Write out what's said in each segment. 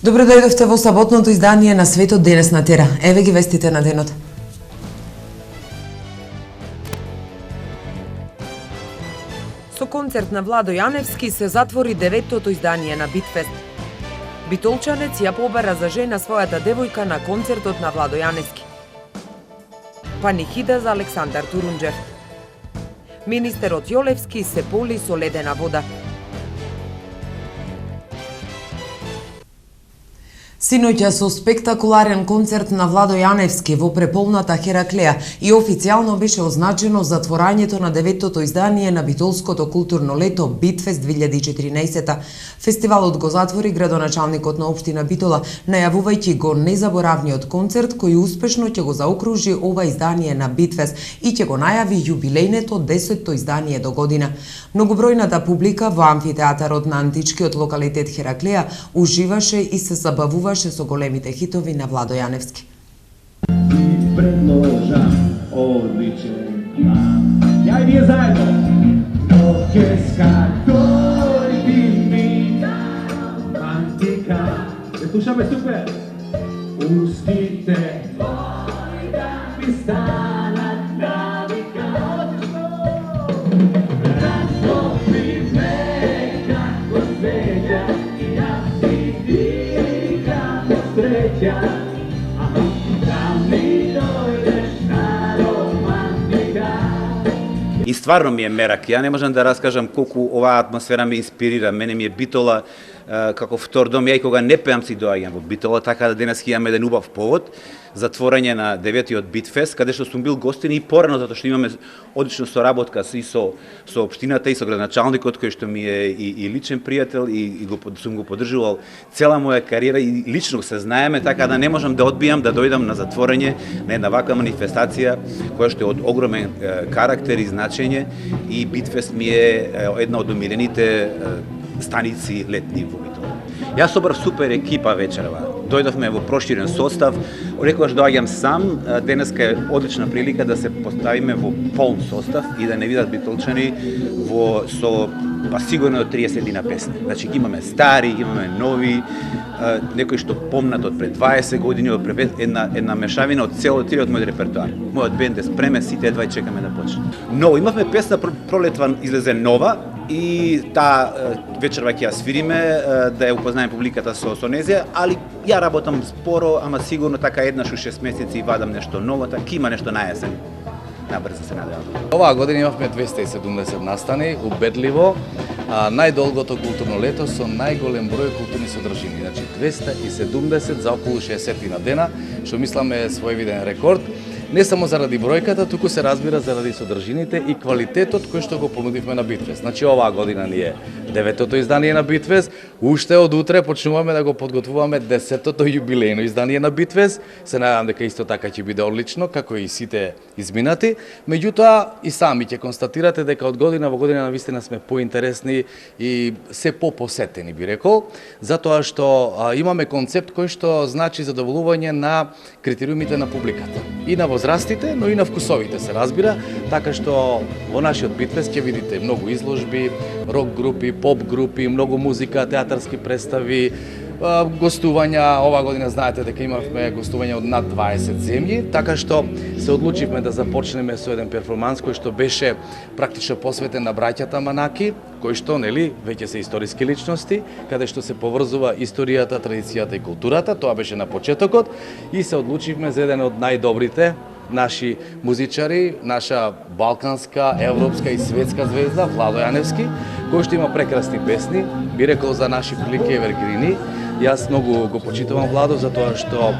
Добро дојдовте во саботното издание на Светот денес на Тера. Еве ги вестите на денот. Со концерт на Владо Јаневски се затвори 9-тото издание на Битфест. Битолчанец ја побара за жена својата девојка на концертот на Владо Јаневски. Панихида за Александар Турунџев. Министерот Јолевски се поли со ледена вода. Синоќа со спектакуларен концерт на Владо Јаневски во преполната Хераклеја и официјално беше означено затворањето на 9-тото издание на битолското културно лето Битфест 2014. Фестивалот го затвори градоначалникот на општина Битола, најавувајќи го незаборавниот концерт кој успешно ќе го заокружи ова издание на Битфест и ќе го најави јубилејното 10-то издание до година. Многобројната публика во амфитеатарот на античкиот локалитет Хераклеја уживаше и се забавуваше со големите хитови на Владо Јаневски. Предложам одличен план. Ја и вие заедно. Оркеска дојди ми антика. Се слушаме супер. Устите твои да ми станат навика. Разговори ме како свеќа и јас ти дигам среќа. И стварно ми е мерак. Ја не можам да раскажам колку оваа атмосфера ме инспирира. Мене ми е Битола како втор дом. Ја и кога не пеам си доаѓам во Битола, така да денес имаме еден убав повод за творење на 9-тиот Битфест, каде што сум бил гостин и порано, затоа што имаме одлична соработка и со општината и со градоначалникот, кој што ми е и личен пријател и сум го поддржувал цела моја кариера и лично се знаеме, така да не можам да одбијам да дојдам на затворење на една ваква манифестација која што е од огромен карактер и значење, и Битфест ми е една од омилените станици летни во Битола. Јас собрав супер екипа вечерва. Дојдовме во проширен состав. Рекогаш доаѓам сам, денеска е одлична прилика да се поставиме во полн состав и да не видат битолчани со сигурно 30 на песни. Значи имаме стари, имаме нови, некои што помнат од пред 20 години, од пред една мешавина од целиот мој репертоар. Мојот бенд е спремен, сите едва чекаме да почне. Но имавме песна пролетва излезе нова, и таа вечерва ќе ја свириме, да ја упознаеме публиката со незе, али ја работам споро, ама сигурно така еднаш у 6 месеци вадам нешто ново, така има нешто најесен. Набрзо се надевам. Оваа година имавме 270 настани, убедливо, најдолгото културно лето со најголем број културни содржини. Значи 270 за околу 60 на дена, што мисламе е своевиден рекорд. Не само заради бројката, туку се разбира заради содржините и квалитетот кој што го понудивме на Битфест. Значи оваа година ни е 9-тото издание на Битфест, уште од утре почнуваме да го подготвуваме 10-тото јубилејно издание на Битфест. Се надевам дека исто така ќе биде одлично, како и сите изминати. Меѓутоа и сами ќе констатирате дека од година во година навистина сме поинтересни и се попосетени, би рекол, затоа што имаме концепт кој што значи задоволување на критериумите на публиката. И на возрастите, но и на вкусовите се разбира, така што во нашиот Битфест ќе видите многу изложби, рок групи, поп групи, многу музика, театарски представи, гостувања. Оваа година знаете дека имавме гостувања од над 20 земји, така што се одлучивме да започнеме со еден перформанс кој што беше практично посветен на браќата Манаки, кои што, нели, веќе се историски личности, каде што се поврзува историјата, традицијата и културата. Тоа беше на почетокот и се одлучивме за еден од најдобрите наши музичари, наша балканска, европска и светска звезда Владо Јаневски, кој што има прекрасни песни, би рекол за наши прилики евергрини. Јас многу го почитувам Владо затоа што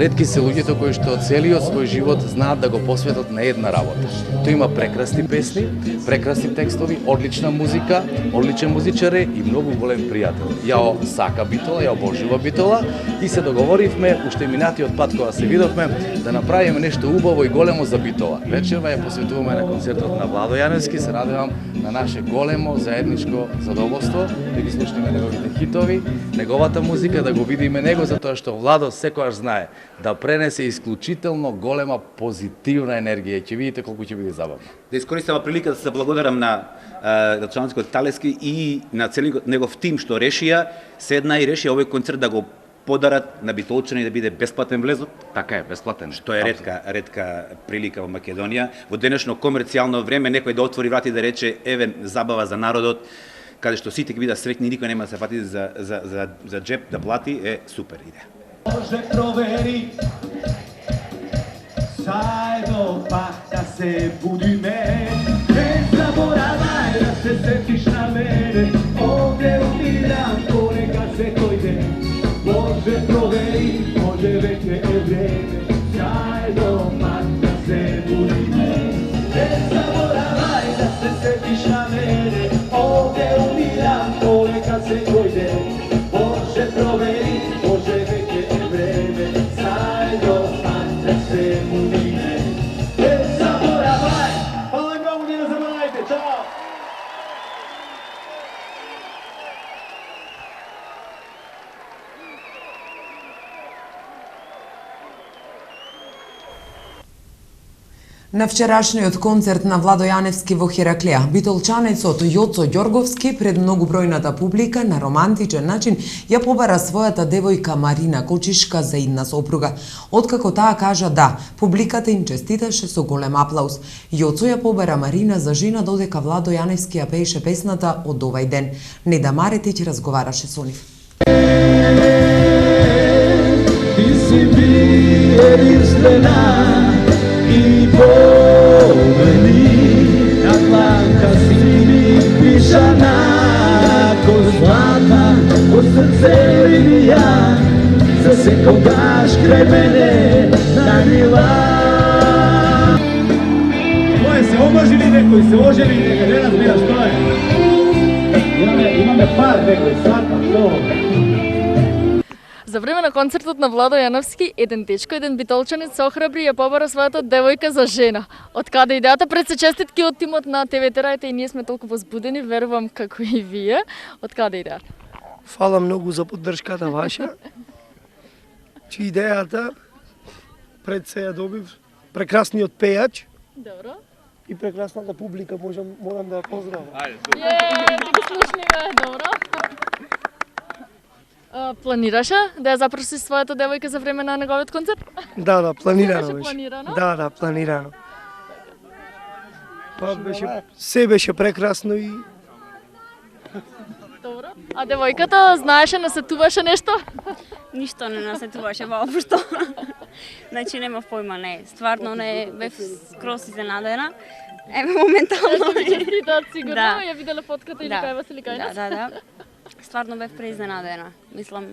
ретки се луѓето кои што целиот свој живот знаат да го посветат на една работа. Тој има прекрасни песни, прекрасни текстови, одлична музика, одличен музичар и многу голем пријател. Ја сака Битола, ја обожува Битола и се договоривме уште минатиот пат кога се видовме да направиме нешто убаво и големо за Битола. Вечерва ја посветуваме на концертот на Владо Јаневски. Се радевам на наше големо заедничко задоволство да ги слушнеме неговите хитови, неговата музика, да го видиме него, затоа што Владо секогаш знае да пренесе исклучително голема позитивна енергија. Ќе видите колку ќе биде забавно. Да искористам приликата да се благодарам на градоначалникот Талески и на целиот негов тим што решија, седна и решија овој концерт да го подарат на битолчани да биде бесплатен влезот, Така е, бесплатен. што е ретка прилика во Македонија. Во денешно комерцијално време некој да отвори врати и да рече еве забава за народот, каде што сите ќе бидат среќни, никој нема да се фати за джеп да плати, е супер идеја. Može proveri, zajedno pa da se budime. Ne zaboravaj da se setiš na mene, ovdje umiram ponekad se to ide. Može proveri, može već je vreme, zajedno pa da se budime. Ne zaboravaj da se setiš na mene, ovdje umiram ponekad se to ide. Može proveri, može već je vreme, zajedno pa da se budime. Ne zaboravaj, hvala mnogo, ne zaboravajte, čao! На вчерашниот концерт на Владо Јаневски во Хераклеја, битолчанецот Јоцо Ѓорговски пред многобројната публика на романтичен начин ја побара својата девојка Марина Кочишка за идна сопруга. Откако таа кажа да, публиката им честиташе со голем аплауз. Јоцо ја побара Марина за жена додека Владо Јаневски ја пееше песната од овај ден. Неда Маретиќ разговараше со нив. Ti si jedinstvena i po meni Atlanka si mi pišana ko zlata, ko srce linija za se kogaš kraj mene nanila. Ko je se obožili nekoj, se oželi nekoj, ne razbira što je. Imame par nekoj, svata, što? За време на концертот на Владо Јановски, еден дечко, еден битолчанец се охрабри и ја побара својата девојка за жена. Од каде идејата? Пред се честитки од тимот на ТВ Терајте и ние сме толку возбудени, верувам како и вие. Од каде идејата? Фала многу за поддршката ваша. Чи идејата пред се ја добив прекрасниот пејач Добро. и прекрасната публика, морам да ја поздравам. Да ги слушниме, добро. Планираше да ја запроси својата девојка за време на неговиот концерт? Да, планирано Беше беше. планирано? Да, планирано. Па се беше прекрасно и Добро. А девојката знаеше, насетуваше нешто? Ништо не насетуваше воопшто. Значи немав појма, не. Стварно не бев скроз изненадена. Еве моментално. Ќе ви честитат сигурно, Да. ја виделе фотката или Да. кај Васили Кајнас? Да. Стварно бев преизненадена. Мислам,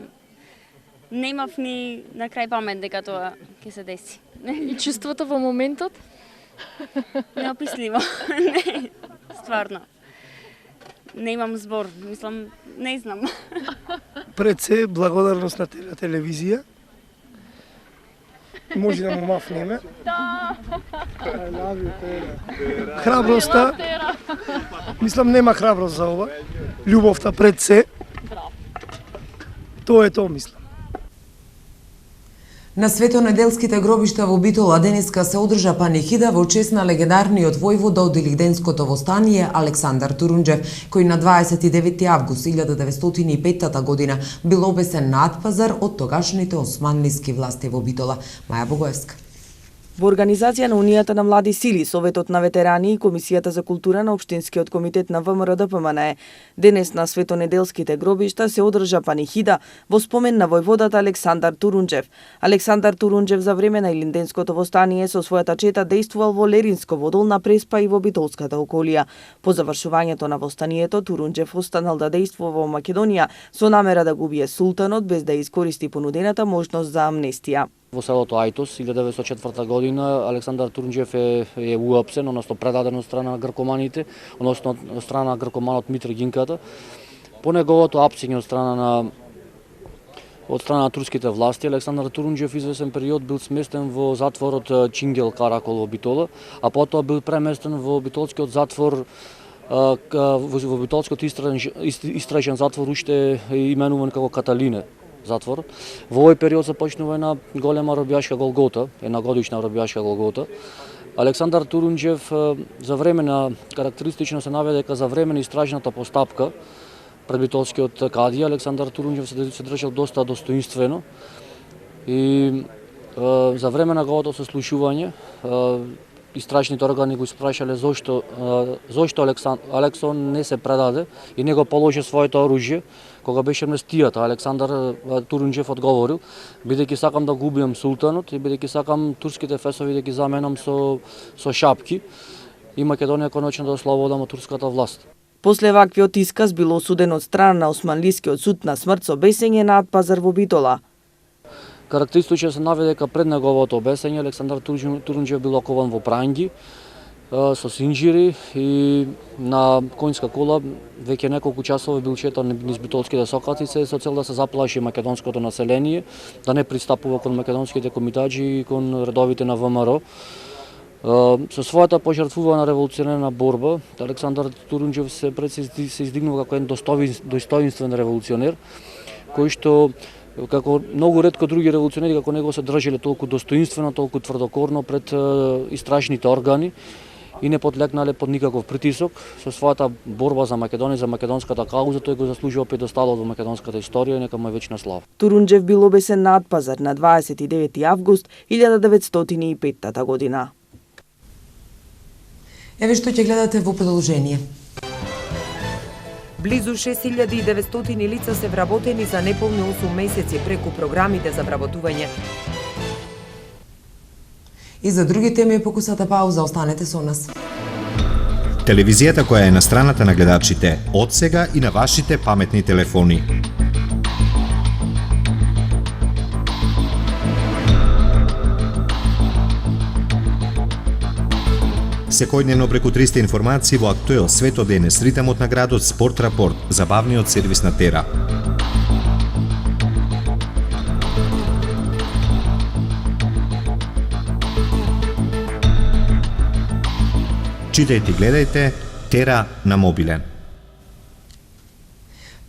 немав ни на крај памет дека тоа ќе се деси. И чувството во моментот? Неописливо. Не, стварно. Не имам збор, мислам, не знам. пред се благодарност на телевизија. Може да му мафнеме. Да. Храброста, мислам нема храброст за ова. Љубовта пред се. Браво. Тоа е тоа, мислам. На светонеделските гробишта во Битола денеска се одржа панихида во чест на легендарниот војвода од Илинденското востание Александар Турунџев, кој на 29 август 1905 година бил обесен на Атпазар од тогашните османлиски власти во Битола. Маја Богоевска. Во организација на Унијата на млади сили, Советот на ветерани и Комисијата за култура на Општинскиот комитет на ВМРО-ДПМНЕ, денес на светонеделските гробишта се одржа панихида во спомен на војводата Александар Турунџев. Александар Турунџев за време на Илинденското востание со својата чета действувал во Леринско, во Долна Преспа и во Битолската околија. По завршувањето на востанието, Турунџев останал да действува во Македонија со намера да го убие султанот без да искористи понудената можност за амнестија. Во селото Ајтос, 1904 година, Александар Турунџев е уапсен, односно предаден од страна на гркоманите, односно од страна на гркоманот Митре Гинката. По неговото апсење од страна на турските власти, Александар Турунџев извесен период бил сместен во затворот Чингел Каракол во Битола, а потоа бил преместен во битолскиот затвор, во битолскиот истражен затвор уште именуван како Каталине затвор. Во овој период започнува една голема робијашка голгота, една годишна робијашка голгота. Александар Турунџев за време на карактеристично се наведе дека за време на истражната постапка пред битолскиот кадија Александар Турунџев се држал доста достоинствено и за време на неговото сослушување истрачните органи го испрашале зошто Алексон не се предаде и не го положи своето оружје кога беше амнестијата. Александар Турунџев одговорил: бидејќи сакам да го убијам султанот и бидејќи сакам турските фесови да ги заменам со шапки и Македонија конечно да ослободам од турската власт. После ваквиот исказ бил осуден од страна на Османлискиот суд на смрт со бесење на Атпазар во Битола. Карактеристично се наведе дека пред неговото обесење Александар Турунџев бил окован во пранги со синџири и на конјска кола веќе неколку часови бил шетан низ битолските сокатици со цел да се заплаши македонското население, да не пристапува кон македонските комитаџи и кон редовите на ВМРО. Со својата пожртвувана револуционерна борба, Александар Турунџев се издигнува како еден достоинствен револуционер, кој што како многу ретко други револуционери како него се држале толку достоинствено, толку тврдокорно пред истражните органи и не подлекнале под никаков притисок. Со својата борба за Македонија, за македонската кауза, тој го заслужува педесталот во македонската историја и нека му е вечна слава. Турунџев бил обесен на Атпазар на 29 август 1905 година. Еве што ќе гледате во продолжение. Близу 6900 лица се вработени за неполни 8 месеци преку програмите за вработување. И за други теми покусата пауза, останете со нас. Телевизијата која е на страната на гледачите, од сега и на вашите паметни телефони. Секојдневно преку 300 информации во Актуел, Светот денес, ритамот на градот, Спорт рапорт, забавниот сервис на Тера. Читајте и гледајте Тера на мобилен.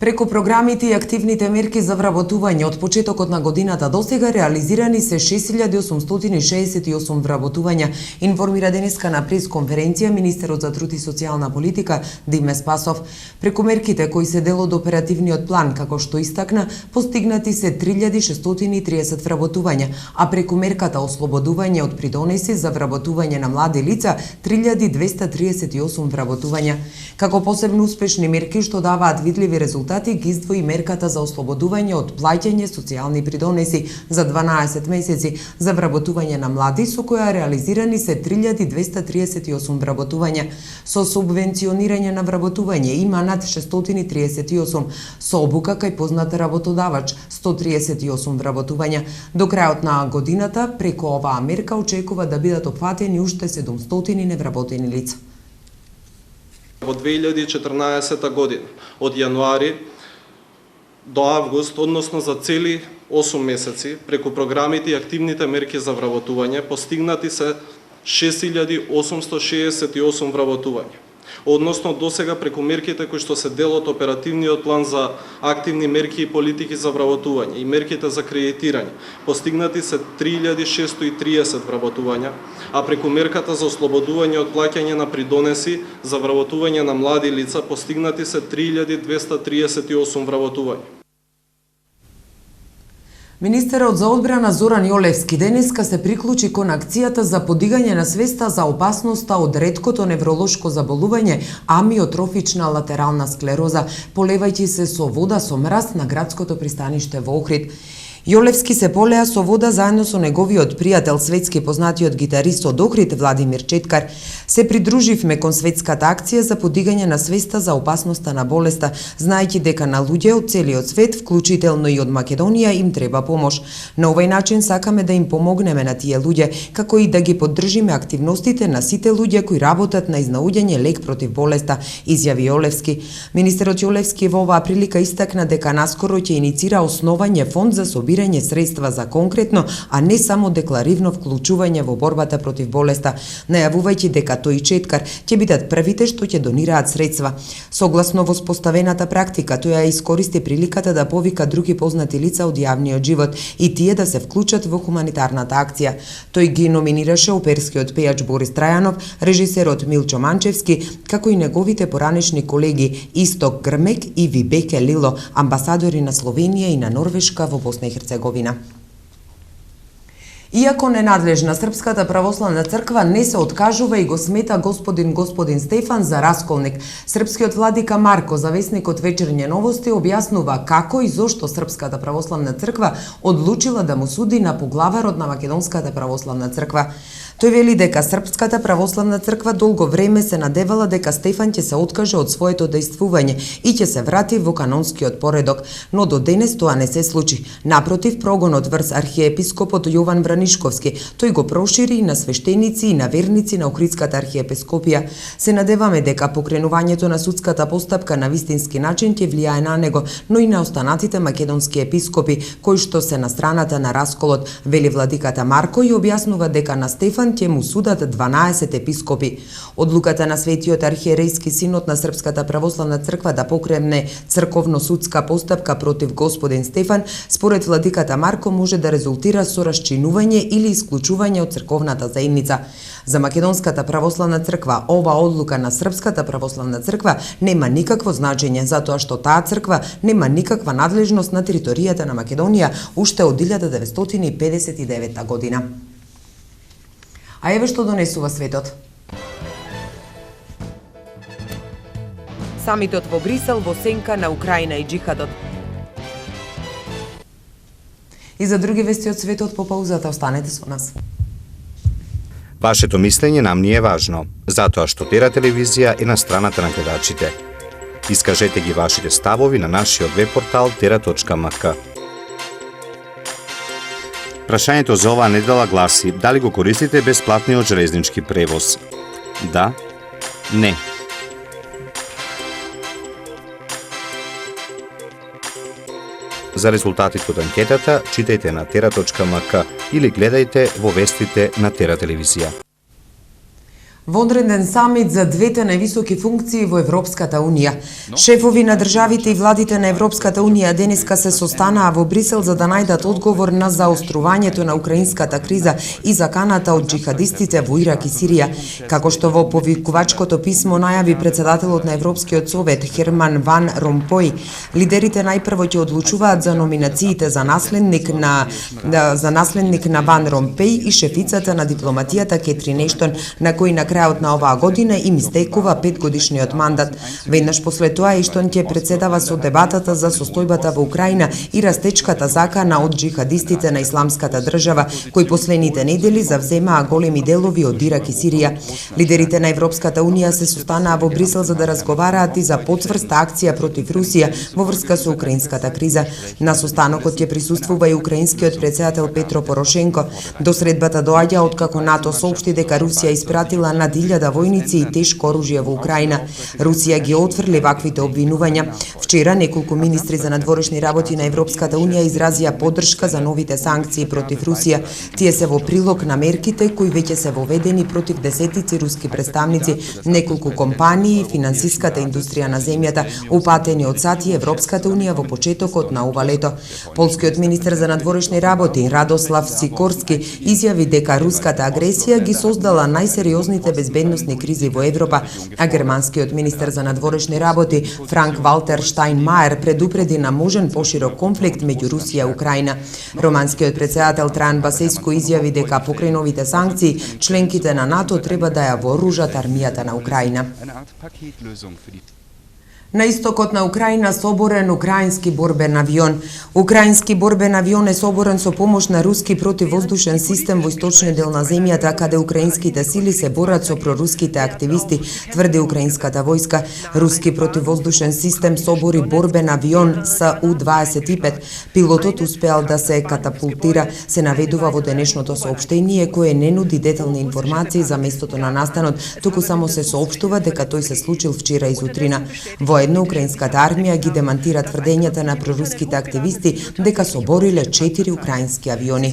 Преку програмите и активните мерки за вработување од почетокот на годината досега реализирани се 6868 вработувања, информира денеска на пресконференција министерот за труд и социјална политика Диме Спасов. Преку мерките кои се дел од оперативниот план, како што истакна, постигнати се 3630 вработувања, а преку мерката ослободување од придонеси за вработување на млади лица 3238 вработувања. Како посебно успешни мерки што даваат видливи резултати ги издвои мерката за ослободување од плаќање социјални придонеси за 12 месеци за вработување на млади, со која реализирани се 3238 вработувања. Со субвенционирање на вработување има над 638, со обука кај познат работодавач 138 вработувања. До крајот на годината преку оваа мерка очекува да бидат опфатени уште 700 невработени лица. Во 2014 година, од јануари до август, односно за цели 8 месеци, преку програмите и активните мерки за вработување, постигнати се 6868 вработувања. Односно, досега преку мерките кои што се дел од оперативниот план за активни мерки и политики за вработување и мерките за кредитирање, постигнати се 3630 вработувања, а преку мерката за ослободување од плаќање на придонеси за вработување на млади лица, постигнати се 3238 вработувања. Министерот за одбрана Зоран Јолевски денеска се приклучи кон акцијата за подигање на свеста за опасноста од реткото невролошко заболување амиотрофична латерална склероза, полевајќи се со вода со мраз на градското пристаниште во Охрид. Јолевски се полеа со вода заедно со неговиот пријател, светски познатиот гитарист од Охрид Владимир Четкар. Се придруживме кон светската акција за подигање на свеста за опасноста на болеста, знаејќи дека на луѓе од целиот свет, вклучително и од Македонија, им треба помош. На овој начин сакаме да им помогнеме на тие луѓе, како и да ги поддржиме активностите на сите луѓе кои работат на изнаоѓање лек против болеста, изјави Јолевски. Министерот Јолевски во оваа прилика истакна дека наскоро ќе иницира основање фонд за собирање собирање средства за конкретно, а не само декларивно вклучување во борбата против болеста, најавувајќи дека тој и Четкар ќе бидат првите што ќе донираат средства. Согласно воспоставената практика, тој ја искористи приликата да повика други познати лица од јавниот живот и тие да се вклучат во хуманитарната акција. Тој ги номинираше оперскиот пејач Борис Трајанов, режисерот Милчо Манчевски, како и неговите поранешни колеги Исток Грмек и Вибеке Лило, амбасадори на Словенија и на Норвешка во Босна и Херцеговина. Иако ненадлежна Српската православна црква не се откажува и го смета господин Стефан за расколник. Српскиот владика Марко за весникот Вечерње новости објаснува како и зошто Српската православна црква одлучила да му суди на поглаварот на Македонската православна црква. Тој вели дека Српската православна црква долго време се надевала дека Стефан ќе се откаже од своето дејствување и ќе се врати во канонскиот поредок, но до денес тоа не се случи. Напротив, прогонот врз архиепископот Јован Бранишковски, тој го прошири и на свештеници и на верници на Охридската архиепископија. Се надеваме дека покренувањето на судската постапка на вистински начин ќе влијае на него, но и на останатите македонски епископи, кои што се на страната на расколот, вели владиката Марко и објаснува дека на Стефан ќе му судат 12 епископи. Одлуката на Светиот архиерејски синод на Српската православна црква да покрене црковно-судска постапка против господин Стефан, според владиката Марко може да резултира со расчинување или исклучување од црковната заедница. За Македонската православна црква ова одлука на Српската православна црква нема никакво значење, затоа што таа црква нема никаква надлежност на територијата на Македонија уште од 1959 година. А еве што донесува светот. Самитот во Брисел во сенка на Украина и џихадот. И за други вести од светот по паузата, останете со нас. Вашето мислење нам ни е важно, затоа што Тера телевизија е на страната на гледачите. Искажете ги вашите ставови на нашиот веб-портал tera.mk. Прашањето за оваа недела гласи: дали го користите бесплатниот железнички превоз? Да? Не. За резултатите од анкетата читајте на tera.mk или гледајте во вестите на Тера телевизија. Вонреден самит за двете највисоки функции во Европската Унија. Шефови на државите и владите на Европската Унија денеска се состанаа во Брисел за да најдат одговор на заострувањето на украинската криза и заканата од џихадистите во Ирак и Сирија. Како што во повикувачкото писмо најави председателот на Европскиот совет Херман Ван Ромпој, лидерите најпрво ќе одлучуваат за номинациите за наследник на Ван Ромпој и шефицата на дипломатијата Кетрин Ештон, на кој на крајот на оваа година им истекува 5-годишниот мандат. Веднаш после тоа Ештон ќе председава со дебатата за состојбата во Украина и растечката закана од џихадистите на Исламската држава, кои последните недели завземаа големи делови од Ирак и Сирија. Лидерите на Европската Унија се состанаа во Брисел за да разговараат и за потврста акција против Русија во врска со украинската криза. На состанокот ќе присуствува и украинскиот председател Петро Порошенко. До средбата доаѓа откако НАТО соопшти дека Русија испратила над 1000 војници и тешко оружје во Украина. Русија ги отфрли ваквите обвинувања. Вчера неколку министри за надворешни работи на Европската Унија изразија поддршка за новите санкции против Русија. Тие се во прилог на мерките кои веќе се воведени против десетици руски представници, неколку компании и финансиската индустрија на земјата, упатени од САД и Европската Унија во почетокот на ова лето. Полскиот министер за надворешни работи Радослав Сикорски изјави дека руската агресија ги создала најсериозните безбедносни кризи во Европа, а германскиот министер за надворешни работи Франк Валтер Штајнмаер предупреди на можен поширок конфликт меѓу Русија и Украина. Романскиот председател Трајан Басеску изјави дека покрај новите санкции, членките на НАТО треба да ја вооружат армијата на Украина. На истокот на Украина соборен украински борбен авион. Украински борбен авион е соборен со помош на руски противвоздушен систем во источниот дел на земјата, каде украинските сили се борат со проруските активисти, тврди украинската војска. Руски противвоздушен систем собори борбен авион Су-25. Пилотот успеал да се катапултира, се наведува во денешното соопштение, кое не нуди детални информации за местото на настанот, туку само се соопштува дека тој се случил вчера изутрина. Во Воедно украинската армија ги демантира тврдењата на проруските активисти дека собориле 4 украински авиони.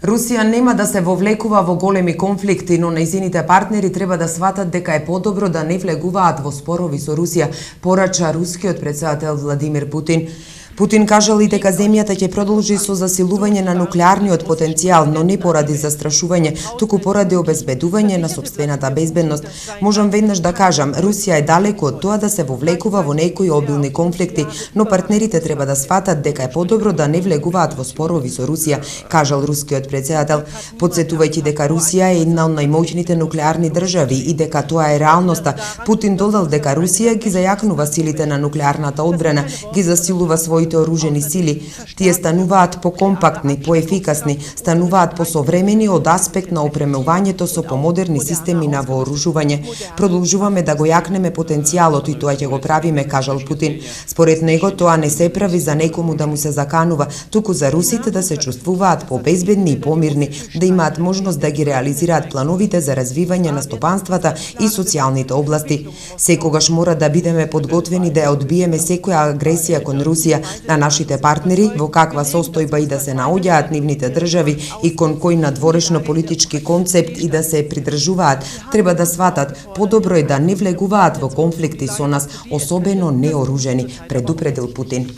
Русија нема да се вовлекува во големи конфликти, но нејзините партнери треба да сватат дека е подобро да не влегуваат во спорови со Русија, порача рускиот претседател Владимир Путин. Путин кажал и дека земјата ќе продолжи со засилување на нуклеарниот потенцијал, но не поради застрашување, туку поради обезбедување на сопствената безбедност. Можам веднаш да кажам, Русија е далеку од тоа да се вовлекува во некои обилни конфликти, но партнерите треба да сватат дека е подобро да не влегуваат во спорови со Русија, кажал рускиот претседател, потсетувајќи дека Русија е една од најмоćните нуклеарни држави и дека тоа е реалноста. Путин додал дека Русија ги зајакнува силите на нуклеарната одбрана, ги засилува своите оружени сили. Тие стануваат покомпактни, поефикасни, стануваат посовремени од аспект на опремувањето со помодерни системи на вооружување. Продолжуваме да го јакнеме потенцијалот и тоа ќе го правиме, кажал Путин. Според него тоа не се прави за некому да му се заканува, туку за русите да се чувствуваат побезбедни и помирни, да имаат можност да ги реализираат плановите за развивање на стопанствата и социјалните области. Секогаш мора да бидеме подготвени да ја одбиеме секоја агресија кон Русија, на нашите партнери, во каква состојба и да се наоѓаат нивните држави и кон кој надворешно политички концепт и да се придржуваат, треба да сватат, подобро е да не влегуваат во конфликти со нас, особено неоружени, предупредил Путин.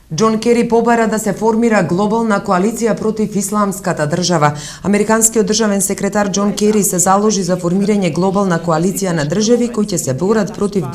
Џон Кери побара да се формира глобална коалиција против исламската држава. Американскиот државен секретар Џон Кери се заложи за формирање глобална коалиција на држави кои ќе се борат против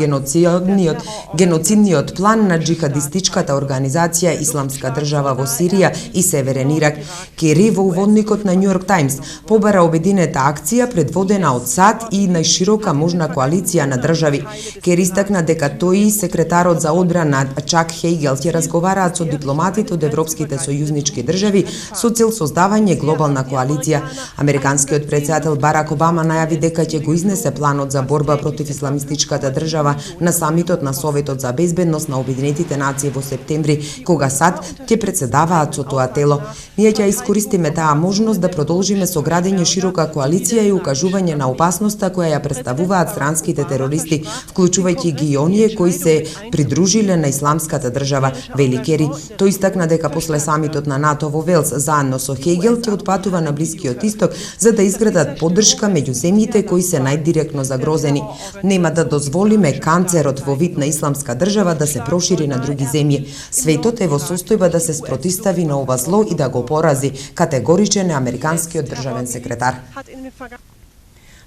геноцидниот план на џихадистичката организација Исламска држава во Сирија и Северен Ирак. Кери во уводникот на Нью Йорк Таймс побара обединета акција предводена од САД и најширока можна коалиција на држави. Кери истакна дека тој и секретарот за одбрана Чак Хейгел ќе разговара со дипломатите од европските сојузнички држави со цел создавање глобална коалиција. Американскиот претседател Барак Обама најави дека ќе го изнесе планот за борба против исламистичката држава на самитот на Советот за безбедност на Обединетите нации во септември, кога САД ќе претседаваат со тоа тело. Ние ќе искористиме таа можност да продолжиме со градење широка коалиција и укажување на опасноста која ја представуваат странските терористи, вклучувајќи ги и оние кои се придружиле на исламската држава, вели Кери. Тој истакна дека после самитот на НАТО во Велс заедно со Хегел ќе отпатува на Блискиот исток за да изградат поддршка меѓу земјите кои се најдиректно загрозени. Нема да дозволиме канцерот во вид на исламска држава да се прошири на други земји. Светот е во состојба да се спротистави на ова зло и да го порази, категоричен е американскиот државен секретар.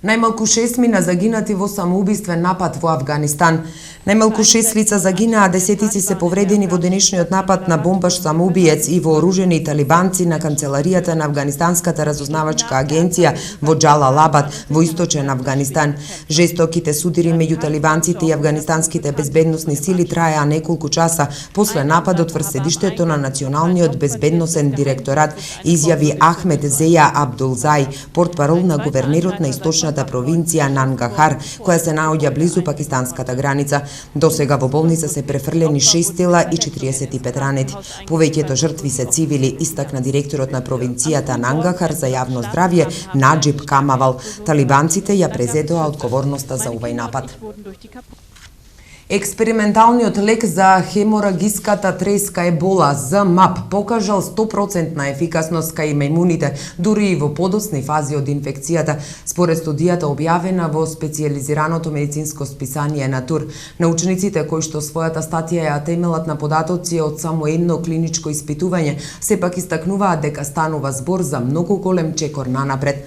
Најмалку 6 мина загинати во самоубиствен напад во Авганистан. Најмалку 6 лица загинаа, десетици се повредени во денешниот напад на бомбаш самоубиец и вооружени талибанци на канцеларијата на Авганистанската разузнавачка агенција во Џалалабад, во источен Авганистан. Жестоките судири меѓу талибанците и авганистанските безбедносни сили траеа неколку часа после нападот врз седиштето на Националниот безбедносен директорат, изјави Ахмед Зеја Абдулзај, портпарол на гувернерот на источната провинција Нангахар, која се наоѓа близу пакистанската граница. Досега во болница се префрлени 6 тела и 45 ранети. Повеќето жртви се цивили, истакна директорот на провинцијата Нангахар за јавно здравје Наџиб Камавал. Талибанците ја презедоа одговорноста за овој напад. Експерименталниот лек за хеморагиската треска ебола ЗМАП покажал 100% ефикасност кај мајмуните, дури и во подоцни фази од инфекцијата, според студијата објавена во специјализираното медицинско списание Натур. Научниците кои што својата статија ја темелат на податоци од само едно клиничко испитување, сепак истакнуваат дека станува збор за многу голем чекор нанапред.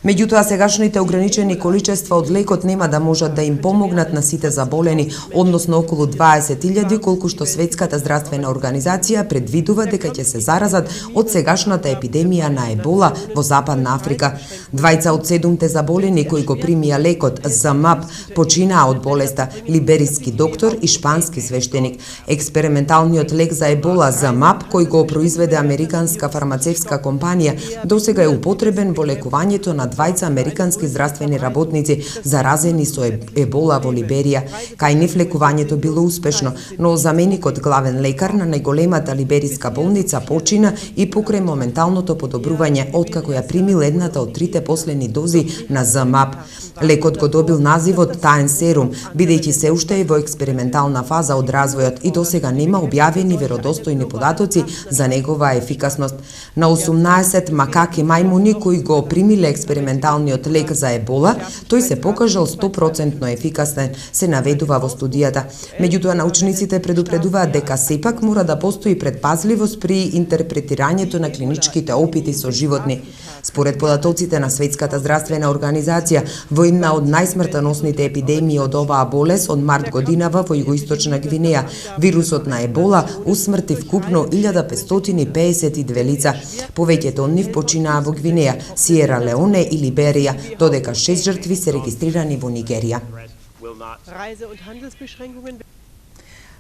Меѓутоа, сегашните ограничени количества од лекот нема да можат да им помогнат на сите заболени, односно околу 20.000, колку што Светската здравствена организација предвидува дека ќе се заразат од сегашната епидемија на ебола во Западна Африка. 2 од 7 заболени кои го примија лекот ЗМАП починаа од болеста, либериски доктор и шпански свештеник. Експерименталниот лек за ебола ЗМАП, кој го произведе американска фармацевска компанија, досега е употребен во лекувањето на двајца американски здравствени работници заразени со ебола во Либерија. Кај нив лекувањето било успешно, но заменикот главен лекар на најголемата либериска болница почина и покрај моменталното подобрување откако ја примил едната од трите последни дози на ЗМАП. Лекот го добил називот таен серум, бидејќи се уште е во експериментална фаза од развојот и досега нема објавени веродостојни податоци за негова ефикасност. На 18 макаки мајмуни кои го примиле експерименталниот лек за ебола, тој се покажал 100% ефикасен, се наведува во студијата. Меѓутоа, научниците предупредуваат дека сепак мора да постои предпазливост при интерпретирањето на клиничките опити со животни. Според податоците на Светската здравствена организација, во една од најсмртоносните епидемии од оваа болест од март годинава во Југоисточна Гвинеја, вирусот на ебола усмрти вкупно 1552 лица. Повеќето од нив починаа во Гвинеја, Сиера Леоне и Либерија, додека 6 жртви се регистрирани во Нигерија.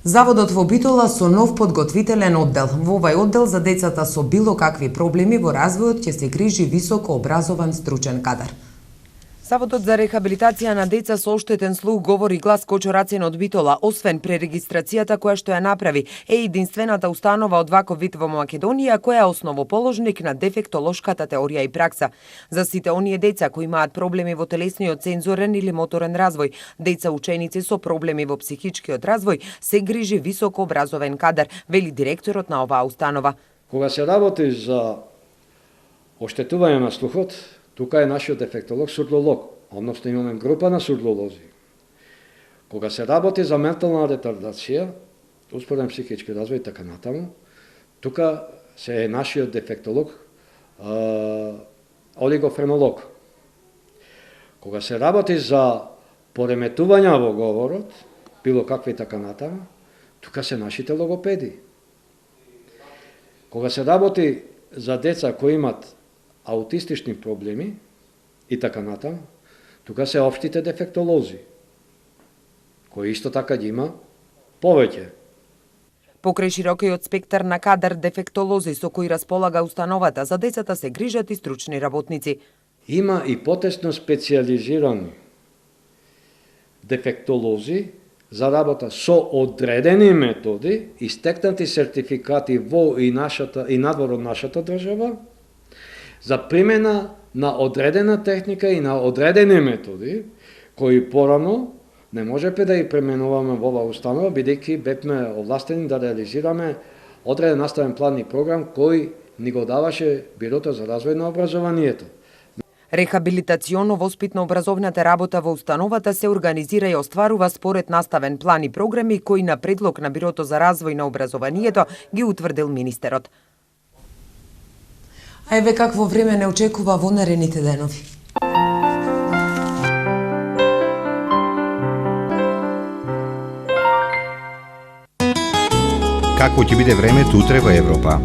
Заводот во Битола со нов подготвителен оддел. Во овај оддел за децата со било какви проблеми во развојот ќе се грижи високо образован стручен кадар. Заводот за рехабилитација на деца со оштетен слух говори глас Кочо Рацин од Битола, освен пререгистрацијата која што ја направи, е единствената установа од ваков вид во Македонија која е основоположник на дефектолошката теорија и пракса. За сите оние деца кои имаат проблеми во телесниот, сензорен или моторен развој, деца ученици со проблеми во психичкиот развој, се грижи високо образовен кадар, вели директорот на оваа установа. Кога се работи за оштетување на слухот, тука е нашиот дефектолог сурдолог, односно имаме група на сурдолози. Кога се работи за ментална ретардација, успореден психички развој и така натаму, тука се е нашиот дефектолог, олигофренолог. Кога се работи за пореметувања во говорот, било какви така натаму, тука се нашите логопеди. Кога се работи за деца кои имат аутистични проблеми и така натаму, тука се општите дефектолози, кои исто така ги има повеќе. Покрај широкиот спектар на кадар дефектолози со кои располага установата, за децата се грижат и стручни работници. Има и потесно специализирани дефектолози за работа со одредени методи, истекнати сертификати во и надвор од нашата држава, за примена на одредена техника и на одредени методи, кои порано не можепе да ги пременуваме во оваа установа, бидејќи бевме овластени да реализираме одреден наставен план и програм кој ни го даваше Бирото за развој на образованието. Рехабилитационо-воспитно-образовната работа во установата се организира и остварува според наставен план и програми кои на предлог на Бирото за развој на образованието ги утврдил министерот. А еве какво време не очекува во наредните денови. Какво ќе биде времето утре во Европа?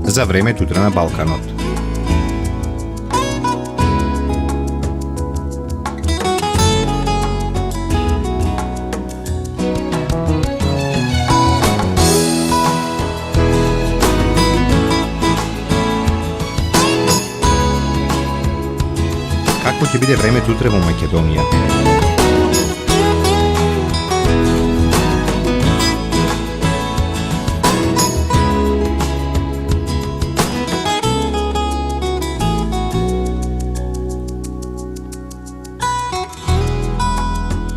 За времето утре на Балканот. Какво ќе биде времето утре во Македонија?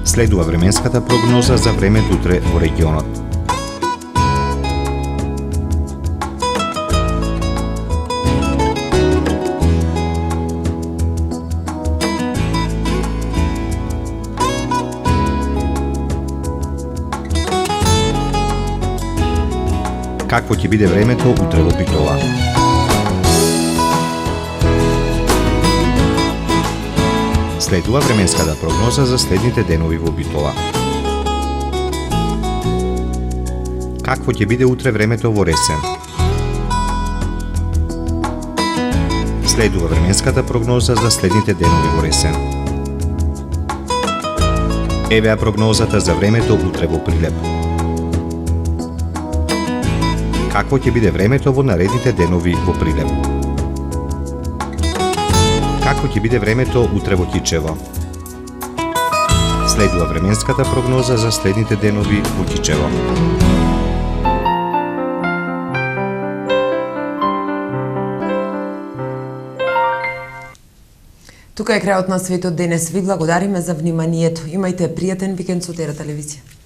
Следува временската прогноза за времето утре во регионот. Какво ќе биде времето утре во Битола? Следува временската прогноза за следните денови во Битола. Какво ќе биде утре времето во Ресен? Следува временската прогноза за следните денови во есен. Евеа прогнозата за времето утре во Прилеп. Какво ќе биде времето во наредните денови во Прилеп? Како ќе биде времето утре во Кичево? Следува временската прогноза за следните денови во Кичево. Тука е крајот на светот денес. Ви благодариме за вниманието. Имајте пријатен викенд со Тера телевизија.